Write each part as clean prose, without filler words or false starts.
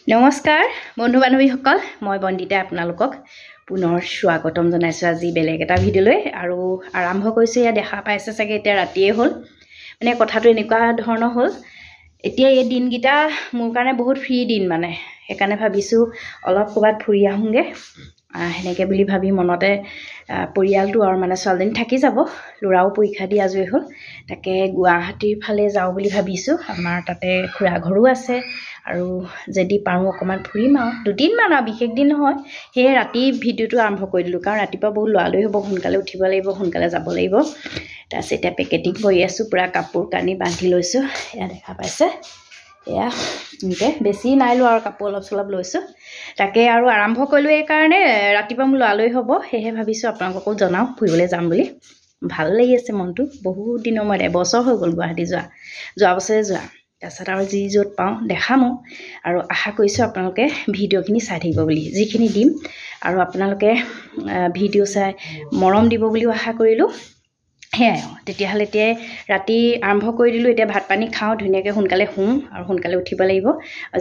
নমস্কাৰ বন্ধু বান্ধৱীসকল মই বন্দিতা আপোনালোকক পুনৰ স্বাগতম জনাইছো আজি বেলেগ এটা ভিডিঅলৈ আৰু আৰম্ভ কৰিছো ইয়া দেখা পাইছে চাগে এতিয়া ৰাতিয়ে হ'ল মানে কথাটো এনেকুৱা ধৰণৰ হ'ল এতিয়া এই দিনগিটা মোৰ কাৰণে বহুত ফ্ৰী দিন মানে সেইকাৰণে ভাবিছো অলপ ক'বাত ফুৰি আহোঁগে হেনেকে বুলি ভাবি মনতে পৰিয়ালটো আৰু মানে ছোৱালীজনী থাকি যাব লৰাও পৰীক্ষা দি আজৰি হ'ল তাকে গুৱাহাটীৰ ফালে যাও বুলি ভাবিছো আমাৰ তাতে খুৰা ঘৰো আছে আৰু যদি পাৰো অকমান ফুৰিম আৰু দুদিন মান বিশেষ দিন নহয় হে ৰাতি ভিডিওটো আৰম্ভ কৰি দিলো কাৰণ ৰাতিপুৱা বহুত লৰালৈ হ'ব সোনকালে উঠিব লাগিব সোনকালে যাব লাগিব তাছ এটা পেকেটিং কৰি আছো পুৰা কাপোৰ কানি বান্ধি লৈছো এয়া দেখা পাইছে এয়া নিতে বেছি নাইলো আৰু কাপোৰ অলপ চলপ লৈছো তাকে আৰু আৰম্ভ কৰিলো এই কাৰণে ৰাতিপুৱা মোৰ লৰালৈ হ'ব হেহে ভাবিছো আপোনালোককো জনাও ফুৰিবলৈ যাম বুলি ভাল লাগি আছে মনটো বহুত দিনৰ মূৰত এবছৰ হৈ গ'ল গুৱাহাটী যোৱা বছৰে যোৱা তাৰছত আৰু যি য'ত পাওঁ দেখামো আৰু আশা কৰিছো আপোনালোকে ভিডিঅ'খিনি চাই থাকিব বুলি যিখিনি দিম আৰু আপোনালোকে ভিডিঅ' চাই মৰম দিব বুলি আশা কৰিলো হেয়া তেতিয়াহলে তে ৰাতি আৰম্ভ কৰি দিলো এতিয়া ভাত পানী খাও ধুনিয়াকে সোনকালে হুম আৰু সোনকালে উঠিব লাগিব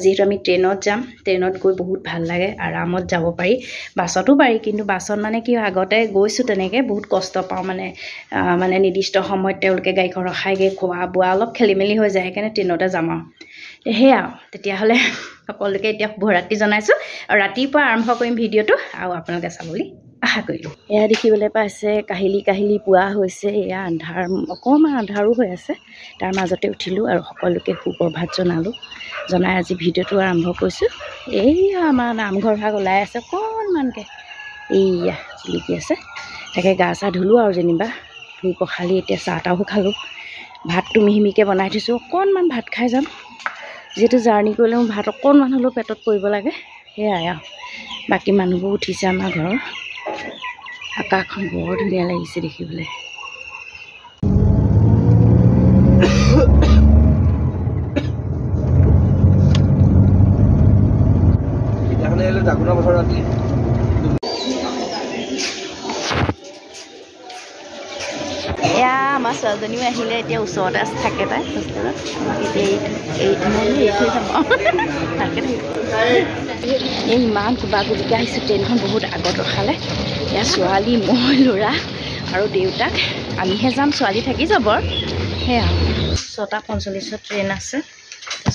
যেহেতু আমি ট্ৰেইনত যাম ট্ৰেইনত গৈ বহুত ভাল লাগে আৰামত যাব পাৰি বাছতো পাৰি কিন্তু বাছত মানে কি আগতে গৈছো তেনেকে বহুত কষ্ট পাওঁ মানে নিৰ্দিষ্ট সময়ত তেওঁলোকে গাড়ীখন ৰখাইগে খোৱা বোৱা অলপ খেলিমেলি হৈ যায় সেইকাৰণে ট্ৰেইনতে যাম আৰু হেয়া তেতিয়াহলে সকলোকে এতিয়া শুভৰাত্ৰি জনাইছো আৰু ৰাতিপুৱা আৰম্ভ কৰিম ভিডিঅ'টো আৰু আপোনালোকে চাবলৈ আশা কৰিলো এয়া দেখিবলৈ পাইছে কাহিলি পুৱা হৈছে এয়া আন্ধাৰ অকমান আন্ধাৰো হৈ আছে তাৰ মাজতে উঠিলো আৰু সকলোকে সুপ্ৰভাত জনাই আজি ভিডিঅ'টো আৰম্ভ কৰিছো এইয়া আমাৰ নামঘৰ ভাগ ওলাই আছে অকণমানকে এইয়া জিলিকি আছে তাকে গা চা ধুলো আৰু যেনিবা ধুই পখালি এতিয়া চাহ তাহো খালো ভাতটো মিহিমিকে বনাই থৈছো অকণমান ভাত খাই যাম যেহেতু জাৰ্ণি কৰিলে ভাত অকণমান হ'লেও পেটত পৰিব লাগে সেয়াই আৰু বাকী মানুহবোৰ উঠিছে আমাৰ ঘৰৰ আকাশখন বৰ ধুনীয়া লাগিছে দেখিবলৈ এয়া আমাৰ ছোৱালীজনীও আহিলে এতিয়া ওচৰতে থাকে তাই হোষ্টেলত এই ইমান কিবা কিবিকে আহিছোঁ ট্ৰেইনখন বহুত আগত ৰখালে এয়া ছোৱালী মই ল'ৰা আৰু দেউতাক আমিহে যাম ছোৱালী থাকি যাব সেয়া 6:45 ট্ৰেইন আছে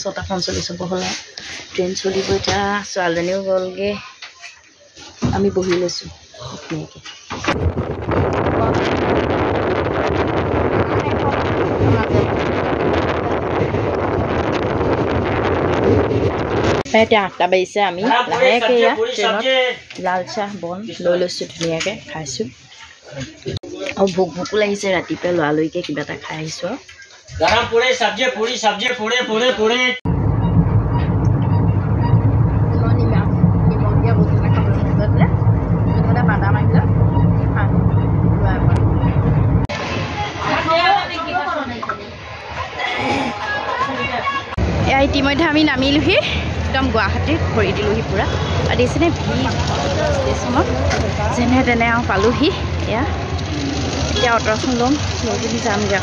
6:45 হ'ব হ'ল ট্ৰেইন চলিব এতিয়া ছোৱালীজনীও গ'লগৈ আমি বহি লৈছোঁ এতিয়া 8টা বাজিছে আমি লাহেকৈ ট্ৰেইনত লাল চাহ বন লৈ লৈছোঁ ধুনীয়াকৈ খাইছোঁ আৰু ভোকো লাগিছে ৰাতিপুৱা লৰালৈকে কিবা এটা খাই আহিছোঁ এয়া ইতিমধ্যে আমি নামিলোহি একদম গুৱাহাটীত ভৰি দিলোহি পুৰা আৰু দেখিছেনে ভিৰ ষ্টেচনত যেনে তেনে আৰু পালোহি এয়া এতিয়া অট'খন ল'ম লৈ যদি যামগৈ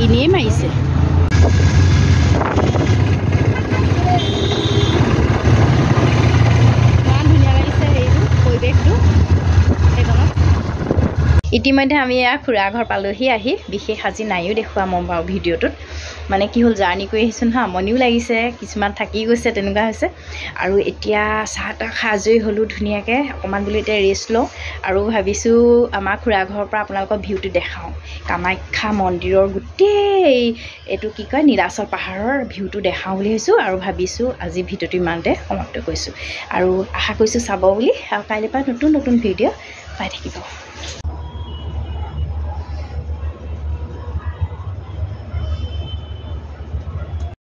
এনেই মাৰিছে ইতিমধ্যে আমি এয়া খুৰা ঘৰ পালোহি আহি বিশেষ আজি নাইও দেখুৱা মই বাৰু ভিডিঅ'টোত মানে কি হ'ল জাৰ্ণি কৰি আহিছোঁ নহয় আমনিও লাগিছে কিছুমান থাকি গৈছে তেনেকুৱা হৈছে আৰু এতিয়া চাহ তাহ খাই আজৰি হ'লোঁ ধুনীয়াকৈ অকণমান বোলো এতিয়া ৰেষ্ট লওঁ আৰু ভাবিছোঁ আমাৰ খুৰা ঘৰৰ পৰা আপোনালোকৰ ভিউটো দেখাওঁ কামাখ্যা মন্দিৰৰ গোটেই এইটো কি কয় নীলাচল পাহাৰৰ ভিউটো দেখাওঁ বুলি ভাবিছোঁ আৰু ভাবিছোঁ আজি ভিডিঅ'টো ইমানতে সমাপ্ত কৰিছোঁ আৰু আশা কৰিছোঁ চাব বুলি আৰু কাইলৈৰ পৰা নতুন ভিডিঅ' পাই থাকিব